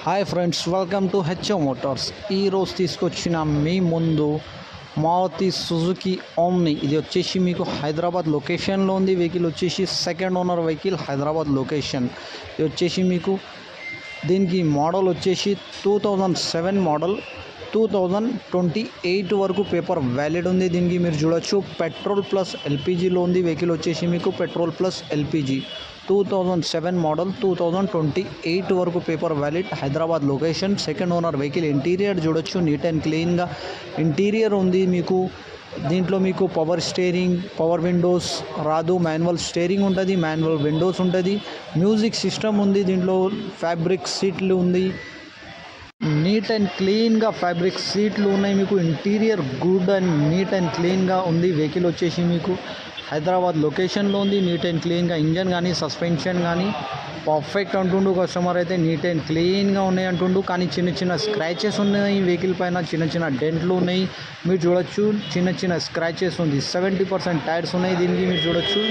Hi friends, welcome to HO Motors. ఈరోజు తీసుకొచ్చిన మీ ముందు మారుతి సుజుకి ఓమ్ని. ఇది వచ్చేసి మీకు హైదరాబాద్ లొకేషన్లో ఉంది. వెహికల్ వచ్చేసి second owner vehicle, Hyderabad location. ఇది వచ్చేసి మీకు దీనికి మోడల్ వచ్చేసి 2007 మోడల్. 2028 వరకు పేపర్ వ్యాలిడ్ ఉంది. దీనికి మీరు చూడొచ్చు పెట్రోల్ ప్లస్ ఎల్పిజిలో ఉంది. వెహికల్ వచ్చేసి మీకు పెట్రోల్ ప్లస్ ఎల్పిజి. 2007 మోడల్, 2028 వరకు paper valid, Hyderabad location, second owner vehicle. Interior చూడొచ్చు, నీట్ అండ్ క్లీన్గా ఇంటీరియర్ ఉంది. మీకు దీంట్లో మీకు పవర్ స్టీరింగ్, పవర్ విండోస్ రాదు, మాన్యువల్ స్టీరింగ్ ఉంటుంది, మాన్యువల్ విండోస్ ఉంటుంది, మ్యూజిక్ సిస్టమ్ ఉంది. దీంట్లో ఫ్యాబ్రిక్ సీట్లు ఉంది, నీట్ అండ్ క్లీన్గా ఫ్యాబ్రిక్ సీట్లు ఉన్నాయి. మీకు interior good and neat and క్లీన్గా ఉంది. వెహికల్ వచ్చేసి మీకు హైదరాబాద్ లొకేషన్లో ఉంది. నీట్ అండ్ క్లీన్గా ఇంజన్ కానీ సస్పెన్షన్ కానీ పర్ఫెక్ట్ అంటుండు కస్టమర్ అయితే. నీట్ అండ్ క్లీన్గా ఉన్నాయి అంటుండు. కానీ చిన్న చిన్న స్క్రాచెస్ ఉన్నాయి వెహికల్ పైన, చిన్న చిన్న డెంట్లు ఉన్నాయి. మీరు చూడొచ్చు చిన్న చిన్న స్క్రాచెస్ ఉంది. 70% టైర్స్ ఉన్నాయి దీనికి, మీరు చూడొచ్చు.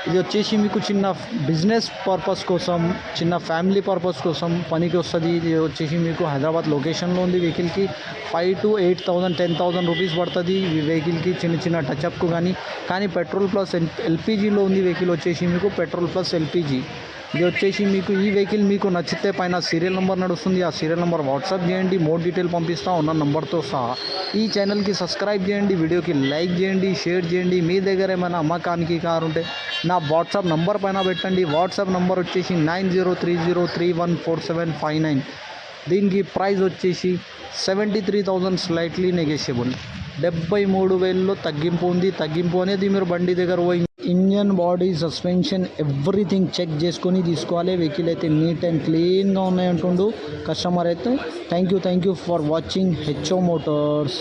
ఇది వచ్చేసి మీకు చిన్న బిజినెస్ పర్పస్ కోసం, చిన్న ఫ్యామిలీ పర్పస్ కోసం పనికి వస్తుంది. ఇది వచ్చేసి మీకు హైదరాబాద్ లొకేషన్లో ఉంది. వెహికల్కి 5,000 to 8,000 10,000 రూపీస్ పడుతుంది ఈ వెహికల్కి, చిన్న చిన్న టచ్అప్కు కానీ పెట్రోల్ ప్లస్ ఎల్పిజిలో ఉంది. వెహికల్ వచ్చేసి మీకు పెట్రోల్ ప్లస్ ఎల్పిజి. ఇది వచ్చేసి మీకు ఈ వెహికల్ మీకు నచ్చితే పైన సీరియల్ నెంబర్ నడుస్తుంది, ఆ సీరియల్ నెంబర్ వాట్సాప్ చేయండి, మోర్ డీటెయిల్ పంపిస్తా ఉన్న నెంబర్తో సహా. ఈ ఛానల్కి సబ్స్క్రైబ్ చేయండి, వీడియోకి లైక్ చేయండి, షేర్ చేయండి. మీ దగ్గర ఏమైనా అమ్మకానికి కారు ఉంటే నా వాట్సాప్ నెంబర్ పైన పెట్టండి. వాట్సాప్ నెంబర్ వచ్చేసి 9030314759. దీనికి ప్రైస్ వచ్చేసి 73,000, స్లైట్లీ నెగోషియబుల్. 73,000లో తగ్గింపు ఉంది. తగ్గింపు అనేది మీరు బండి దగ్గర పోయి engine, body, suspension everything check చేసుకొని తీసుకోవాలి. వెహికల్ అయితే నీట్ అండ్ క్లీన్గా ఉన్నాయంటుండు కస్టమర్ అయితే. Thank you for watching HO Motors.